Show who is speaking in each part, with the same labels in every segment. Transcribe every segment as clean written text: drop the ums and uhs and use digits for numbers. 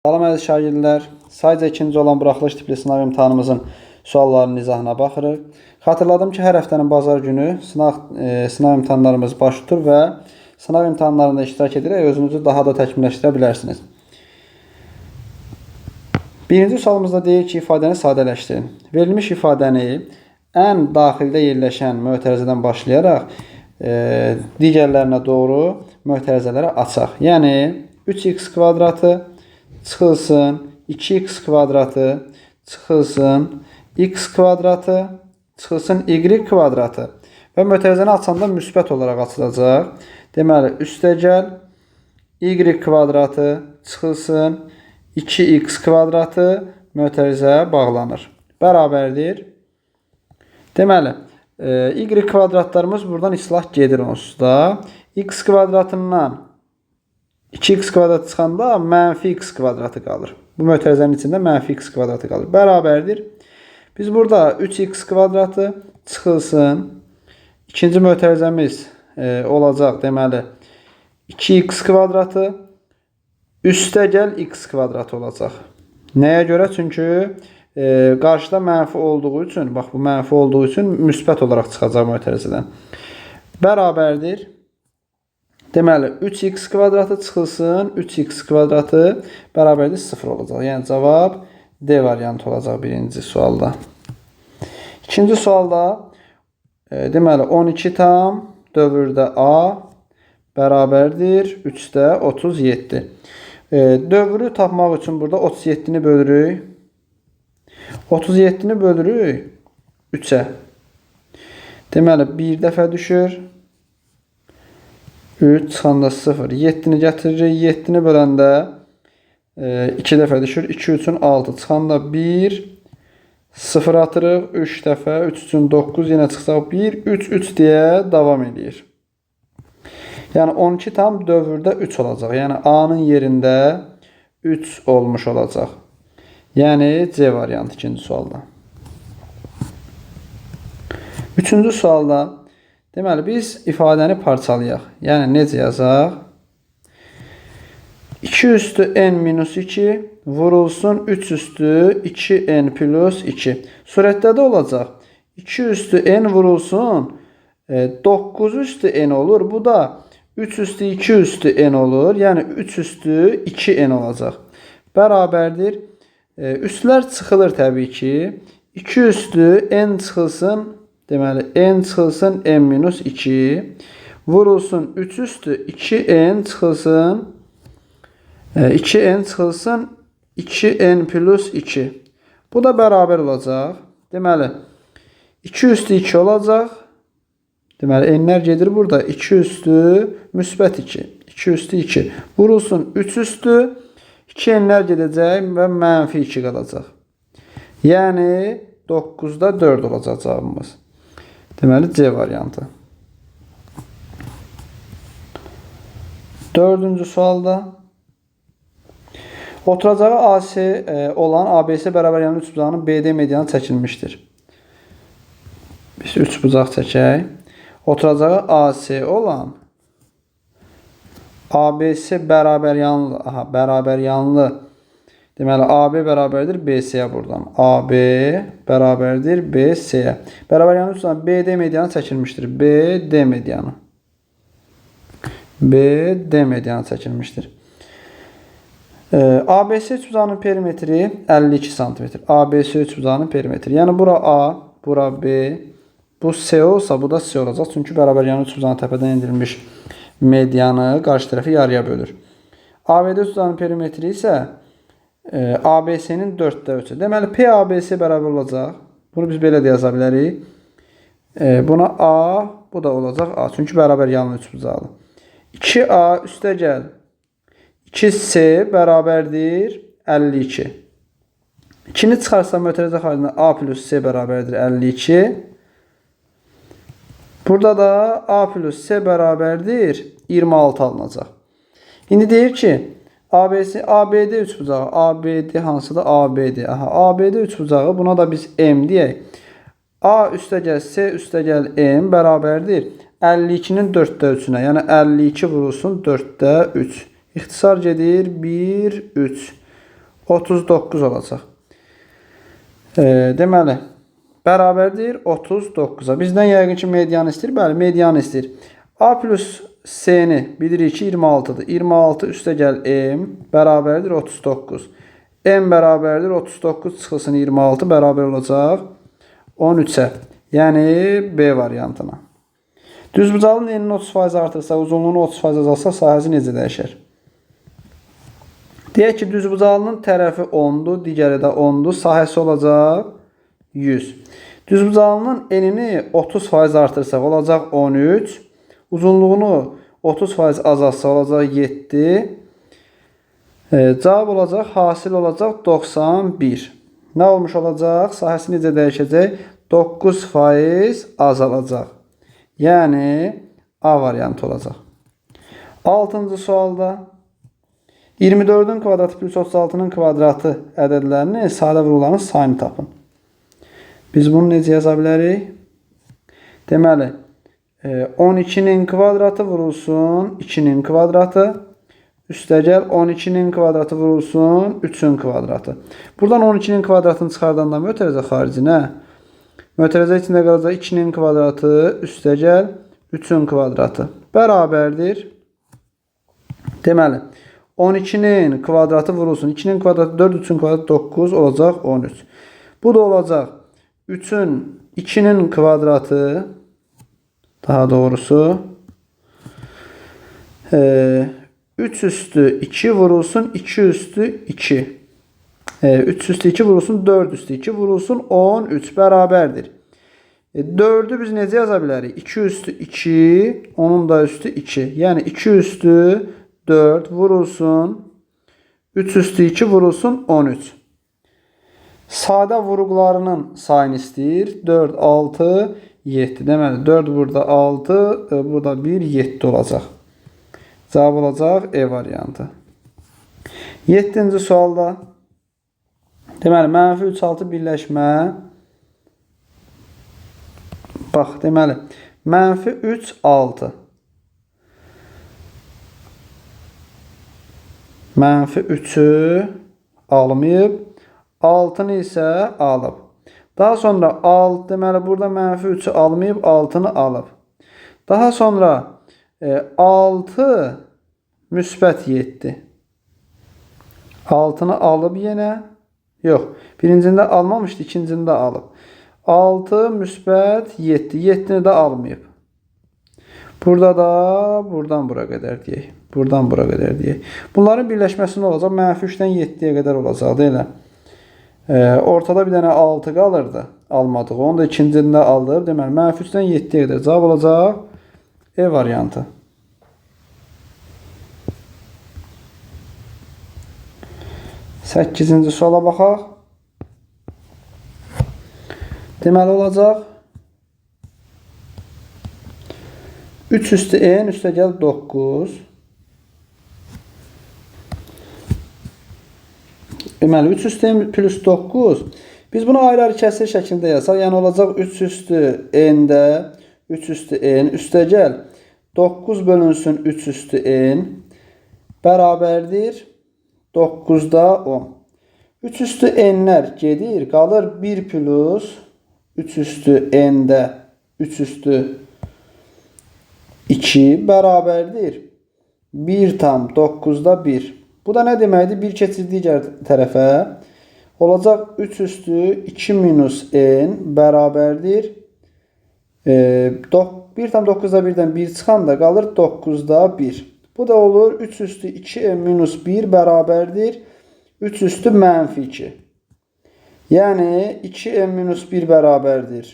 Speaker 1: Salam əziz şagirdlər, sayca ikinci olan buraxılış tipli sınav imtahanımızın suallarının izahına baxırıq. Xatırladım ki, hər həftənin bazar günü sınav imtahanlarımız baş tutur və sınav imtahanlarında iştirak edərək özünüzü daha da təkmilləşdirə bilərsiniz. Birinci sualımızda deyir ki, ifadəni sadələşdirin. Verilmiş ifadəni ən daxildə yerləşən mötərizədən başlayaraq digərlərinə doğru mötərizələri açaq. Yəni 3x kvadratı çıxılsın 2x kvadratı, çıxılsın x kvadratı, çıxılsın y kvadratı və mötərizəni açanda müsbət olaraq açılacaq. Deməli, üstəgəl y kvadratı, çıxılsın 2x kvadratı mötərizəyə bağlanır. Bərabərdir. Deməli, y kvadratlarımız buradan islah gedir onsuz da. X kvadratından 2x kvadratı çıxanda mənfi x kvadratı qalır. Bu mötərizənin içində mənfi x kvadratı qalır. Bərabərdir. Biz burada 3x kvadratı çıxılsın. İkinci mötərizəmiz olacaq. Deməli, 2x kvadratı üstəgəl x kvadratı olacaq. Nəyə görə? Çünki qarşıda mənfi olduğu üçün, bax bu mənfi olduğu üçün müsbət olaraq çıxacaq mötərizədən. Bərabərdir. Deməli, 3x kvadratı çıxılsın, 3x kvadratı bərabərdir 0 olacaq. Yəni, cavab D variantı olacaq birinci sualda. İkinci sualda, deməli, 12 tam dövrdə A bərabərdir 3-də 37. Dövrü tapmaq üçün burada 37-ni bölürük. 37-ni bölürük 3-ə. Deməli, bir dəfə düşür. 3 çıxanda 0. 7-ni gətiririk. 7-ni böləndə 2 dəfə düşür. 2 üçün 6. Çıxanda 1. 0 atırıq. 3 dəfə. 3 üçün 9. Yenə çıxsaq 1. 3, 3 deyə davam edir. Yəni 12 tam dövrdə 3 olacaq. Yəni A-nın yerində 3 olmuş olacaq. Yəni C variantı ikinci sualda. Üçüncü sualda deməli, biz ifadəni parçalayaq. Yəni, necə yazaq? 2 üstü n minus 2 vurulsun 3 üstü 2n plus 2. Surətdə də olacaq. 2 üstü n vurulsun 9 üstü n olur. Bu da 3 üstü 2 üstü n olur. Yəni, 3 üstü 2n olacaq. Bərabərdir. Üstlər çıxılır təbii ki. 2 üstü n çıxılsın. Deməli, n çıxılsın n minus 2. Vurulsun 3 üstü 2n çıxılsın 2n çıxılsın 2n plus 2. Bu da bərabər olacaq. Deməli, 2 üstü 2 olacaq. Deməli, n-lər gedir burada. 2 üstü müsbət 2. 2 üstü 2. Vurulsun 3 üstü 2n-lər gedəcək və mənfi 2 qalacaq. Yəni, 9-da 4 olacaq cavabımız. Deməli, C variantı. Dördüncü sualda oturacağı AC olan ABS bərabər yanı 3 bucağının BD medianı çəkilmişdir. Biz 3 bucaq çəkək. Oturacağı AC olan ABS bərabər yanlı. Aha, bərabər yanlı. Deməli, AB bərabərdir BC-yə buradan. AB bərabərdir BC-yə. Bərabər yanı üçün BD medianı çəkilmişdir. BD medianı. BD medianı çəkilmişdir. ABS üçbucağının perimetri 52 cm. ABS üçbucağının perimetri. Yəni, bura A, bura B, bu C olsa, bu da C olacaq. Çünki bərabər yanı üçbucağının təpədən endirilmiş medianı qarşı tərəfi yarıya bölür. ABD üçbucağının perimetri isə ABC-nin 4-də 3-ü. Deməli, PABC bərabər olacaq. Bunu biz belə də yaza bilərik. Buna A, bu da olacaq A. Çünki bərabər yanlı üçbucaqlı. 2A üstəgəl 2C bərabərdir 52. 2-ni çıxarsa mötərizə xaricində A plus C bərabərdir 52. Burada da A plus C bərabərdir 26 alınacaq. İndi deyir ki, ABD üçbucağı, ABD hansıdır? ABD. Aha, ABD üçbucağı, buna da biz M deyək. A üstəgəl C üstəgəl M bərabərdir 52-nin 4-də 3-ünə. Yəni 52 vurulsun 4-də 3. İxtisar gedir 1, 3. 39 olacaq. Deməli, bərabərdir 39-a. Bizdən yəqin ki, median istəyir. Bəli, median istəyir. A plus C-ni bilirik ki, 26-dır. 26 üstə gəl M bərabərdir 39. M bərabərdir 39 çıxılsın 26 bərabər olacaq 13-ə. Yəni B variantına. Düzbucağın enini 30% artırsa, uzunluğunu 30% azalsa, sahəsi necə dəyişər? Deyək ki, düzbucağının tərəfi 10-dur, digəri də 10-dur. Sahəsi olacaq 100. Düzbucağının enini 30% artırsaq olacaq 13. Uzunluğunu 30% azalsa olacaq 7. Cavab olacaq, hasil olacaq 91. Nə olmuş olacaq? Sahəsi necə dəyişəcək? 9% azalacaq. Yəni A variantı olacaq. 6-cı sualda 24-ün kvadratı plus 36-nın kvadratı ədədlərinin sadə vurgularının sayını tapın. Biz bunu necə yaza bilərik? Deməli, 12-nin kvadratı vurulsun 2-nin kvadratı. Üstəgəl 12-nin kvadratı vurulsun 3-ün kvadratı. Buradan 12-nin kvadratını çıxardanda mötərizə xaricinə. Mötərizə içində qalacaq 2-nin kvadratı üstəgəl 3-ün kvadratı. Bərabərdir. Deməli, 12-nin kvadratı vurulsun. 2-nin kvadratı 4, 3-ün kvadratı 9 olacaq 13. Bu da olacaq 2-nin kvadratı, daha doğrusu 3 üstü 2 vurulsun 2 üstü 2. 3 üstü 2 vurulsun 4 üstü 2 vurulsun 13 bərabərdir. 4'ü biz necə yaza bilərik? 2 üstü 2, onun da üstü 2. Yəni 2 üstü 4 vurulsun 3 üstü 2 vurulsun 13. Sadə vurgularının sayını istəyir. 4, 6, 7. Deməli 4 burada 6, burada 1, 7 olacaq. Cavab olacaq E variantı. 7-ci sualda deməli mənfi 3, 6 birləşmə. Bax, deməli mənfi 3, 6. Mənfi 3'ü almayıb, 6'nı isə alıb. Daha sonra deməli burada mənfi 3'ü almayıb, 6'nı alıb. Daha sonra 6 müsbət 7. 6'nı alıb yenə. Yox, birincində almamışdı, ikincində alıb. 6 müsbət 7. 7'ni də almayıb. Burada da buradan bura qədər deyək. Buradan bura qədər deyək. Bunların birləşməsi nə olacaq? Mənfi 3'dən 7'yə qədər olacaq, deyiləm. Ortada bir dənə 6 qalırdı. Almadıq. Onu da ikincində aldıq. Deməli, mənfi 3'dən 7'yə qədər cavab olacaq E variantı. 8-ci suala baxaq. Deməli olacaq 3 üstü n üstə gəl 9. Deməli 3 üstü n plus 9. Biz bunu ayrı-ayrı kəsir şəklində yazsaq, yəni olacaq 3 üstü n-də 3 üstü n üstə gəl 9 bölünsün 3 üstü n bərabərdir 9'da 10. 3 üstü n'lər gedir, qalır 1 plus 3 üstü n'də 3 üstü 2 bərabərdir 1 tam 9'da 1. Bu da nə deməkdir? 1 keçir digər tərəfə. Olacaq 3 üstü 2 minus n bərabərdir 1 tam 9'da 1'dən 1 çıxanda qalır 9'da 1. Bu da olur 3 üstü 2n minus 1 bərabərdir 3 üstü mənfi 2. Yəni 2n minus 1 bərabərdir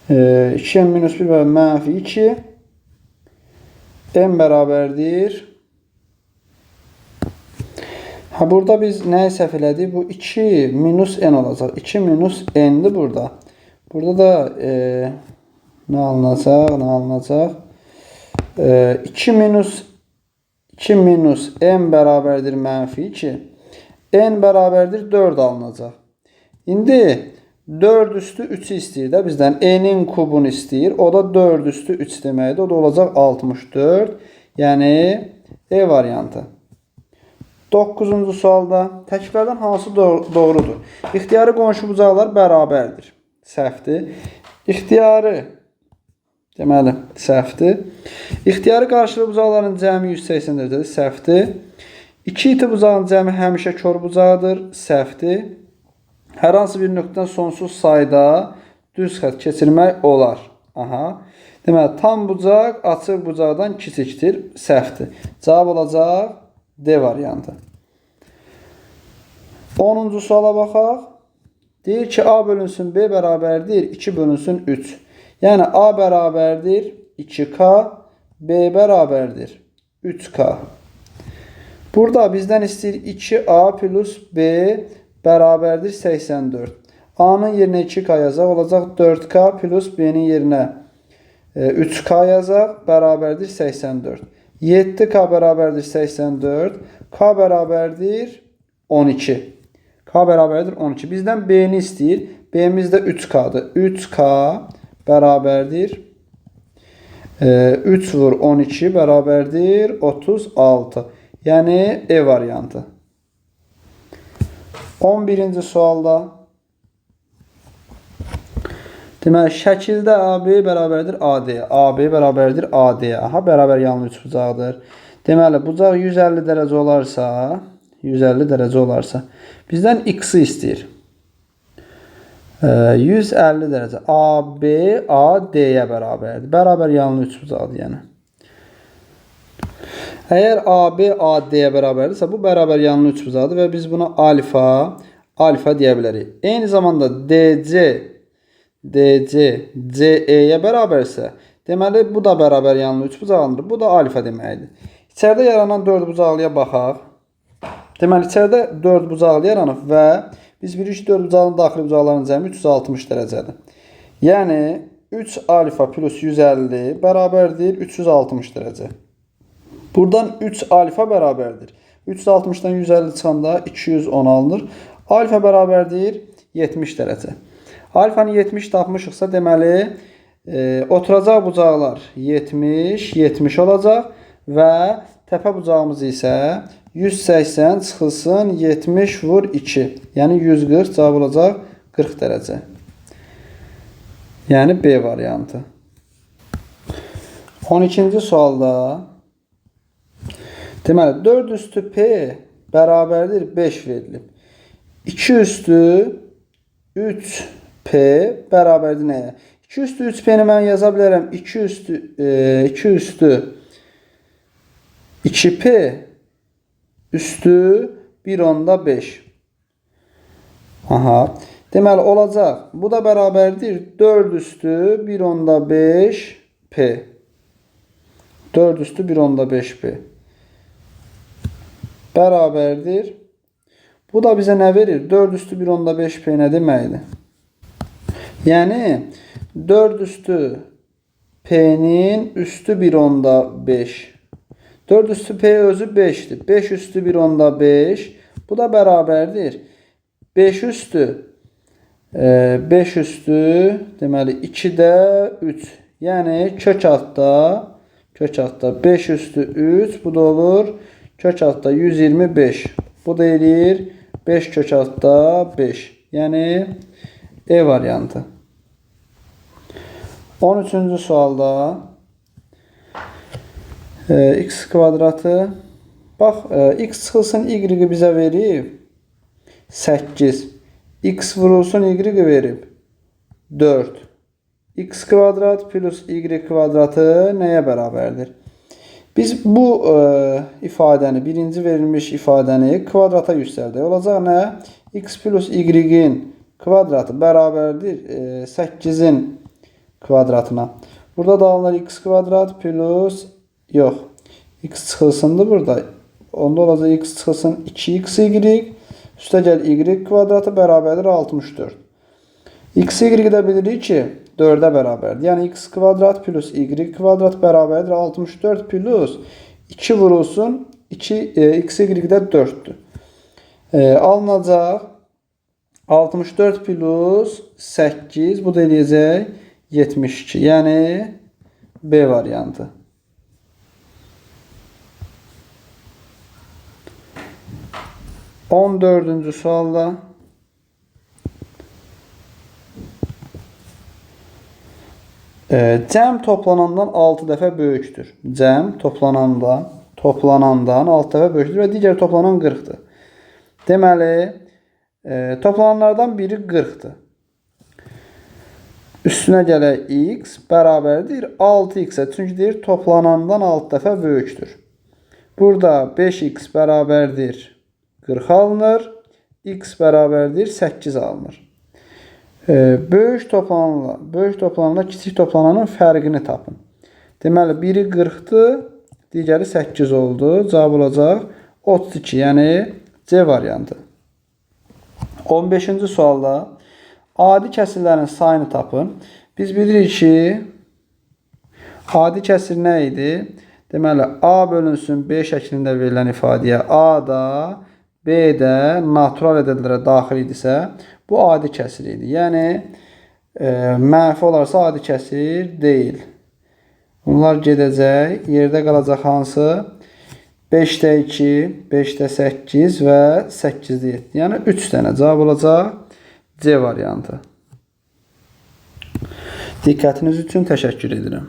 Speaker 1: 2n minus 1 bərabər mənfi 2. N bərabərdir. Burada biz nəyi səhv elədik? Bu 2 minus n olacaq. 2 minus n'dir burada. Burada da nə alınacaq? Nə alınacaq? 2 minus n bərabərdir mənfi 2. N bərabərdir 4 alınacaq. İndi 4 üstü 3'ü istəyir də bizdən. N'in kubunu istəyir. O da 4 üstü 3 deməkdir. O da olacaq 64. Yəni E variantı. 9-cu sualda təklərdən hansı doğrudur? İxtiyari qonşu bucaqlar bərabərdir. Səhvdir. İxtiyari deməli səhvdir. İxtiyari qarşılıqlı bucaqların cəmi 180 dərəcədir. Səhvdir. 2 iti bucağın cəmi həmişə kör bucaqdır. Səhvdir. Hər hansı bir nöqtədən sonsuz sayda düz xətt keçirmək olar. Aha. Deməli, tam bucaq açıq bucaqdan kiçikdir. Səhvdir. Cavab olacaq D variantı. 10-cu suala baxaq. Deyir ki, A bölünsün B bərabərdir 2 bölünsün 3. Yəni, A bərabərdir 2K, B bərabərdir 3K. Burada bizdən istəyir 2A plus B bərabərdir 84. A-nın yerinə 2K yazaq, olacaq 4K plus B-nin yerinə 3K yazaq, bərabərdir 84. 7K bərabərdir 84, K bərabərdir 12. K bərabərdir 12. Bizdən B-ni istəyir. B-miz də 3K-dır. 3K bərabərdir 3 vur 12 bərabərdir 36. Yəni E variantı. 11-ci sualda deməli, şəkildə AB bərabərdir AD. AB bərabərdir AD. Aha, bərabər yanlı üçbucaqdır. Deməli, bucaq 150 dərəcə olarsa, bizdən X-i istəyir. 150 dərəcə. AB AD-yə bərabərdir. Bərabər yanlı üçbucaqdır, yəni. Əgər AB AD-yə bərabərdirsə, bu bərabər yanlı üçbucaqdır və biz buna alfa deyə bilərik. Eyni zamanda DC CE-yə bərabərsə, deməli, bu da bərabər yanlı üçbucaqdır. Bu da alfa deməkdir. İçəridə yaranan dördbucaqlıya baxaq. Deməli, içəridə dördbucaqlı yaranıb və biz bilirik ki, dördbucaqlının daxili bucaqlarının cəmi 360 dərəcədir. Yəni, 3 alfa plus 150 bərabərdir 360 dərəcə. Buradan 3 alfa bərabərdir. 360-dan 150 çıxanda 210 alınır. Alfa bərabərdir 70 dərəcə. Alfanı 70 tapmışıqsa, deməli, oturacaq bucaqlar 70 olacaq və təpə bucağımız isə 180 çıxılsın 70 vur 2. Yəni 140 cavab olacaq 40 dərəcə. Yəni B variantı. 12-ci sualda deməli, 4 üstü P bərabərdir 5 verilib. 2 üstü 3P bərabərdir nəyə? 2 üstü 3P-ni mən yaza bilərəm. 2 üstü 2P üstü 1/5. Aha. Deməli, olacaq. Bu da bərabərdir 4 üstü 1/5P. 4 üstü 1/5P. Bərabərdir. Bu da bizə nə verir? 4 üstü 1/5P nə deməkdir? Yəni, 4 üstü P-nin üstü 1/5. 4 üstü P özü 5'dir. 5 üstü 1/5. Bu da bərabərdir. 5 üstü deməli 2-də 3. Yəni kök altda 5 üstü 3. Bu da olur kök altda 125. Bu da eləyir 5 kök altda 5. Yəni E variantı. 13-cü sualda x kvadratı. Bax, x çıxılsın y-i bizə verib 8. X vurulsun y-i verib 4. X kvadrat plus y kvadratı nəyə bərabərdir? Biz bu ifadəni, birinci verilmiş ifadəni kvadrata yüksəldək. Olacaq nə? X plus y-in kvadratı bərabərdir 8-in kvadratına. Burada da alınır x kvadrat plus x çıxılsındır burada. Onda olacaq x çıxılsın 2xy. Üstə gəl y kvadratı bərabərdir 64. X-y də bilirik ki 4-ə bərabərdir. Yəni x kvadrat plus y kvadrat bərabərdir 64 plus 2 vurulsun x-y-də 4-dür. Alınacaq 64 plus 8, bu da eləyəcək 72. Yəni B variantı. 14-cü sualda cəm toplanandan 6 dəfə böyükdür. Cəm toplanandan 6 dəfə böyükdür və digər toplanan 40-dır. Deməli, toplananlardan biri 40-dır. Üstünə gələk x bərabərdir 6x-ə. Çünki deyir toplanandan 6 dəfə böyükdür. Burada 5x bərabərdir 40 alınır. X bərabərdir 8 alınır. Böyük toplananla kiçik toplananın fərqini tapın. Deməli, biri 40-dır, digəri 8 oldu. Cavab olacaq 32, yəni C variantı. 15-ci sualda adi kəsirlərin sayını tapın. Biz bilirik ki, adi kəsir nə idi? Deməli, A bölünsün B şəklində verilən ifadəyə A da, B də natural ədədlərə daxil idisə, bu adi kəsir idi. Yəni, mənfi olarsa adi kəsir deyil. Bunlar gedəcək. Yerdə qalacaq hansı? 5-də 2, 5-də 8 və 8-də 7. Yəni, 3 dənə cavab olacaq C variantı. Diqqətiniz üçün təşəkkür edirəm.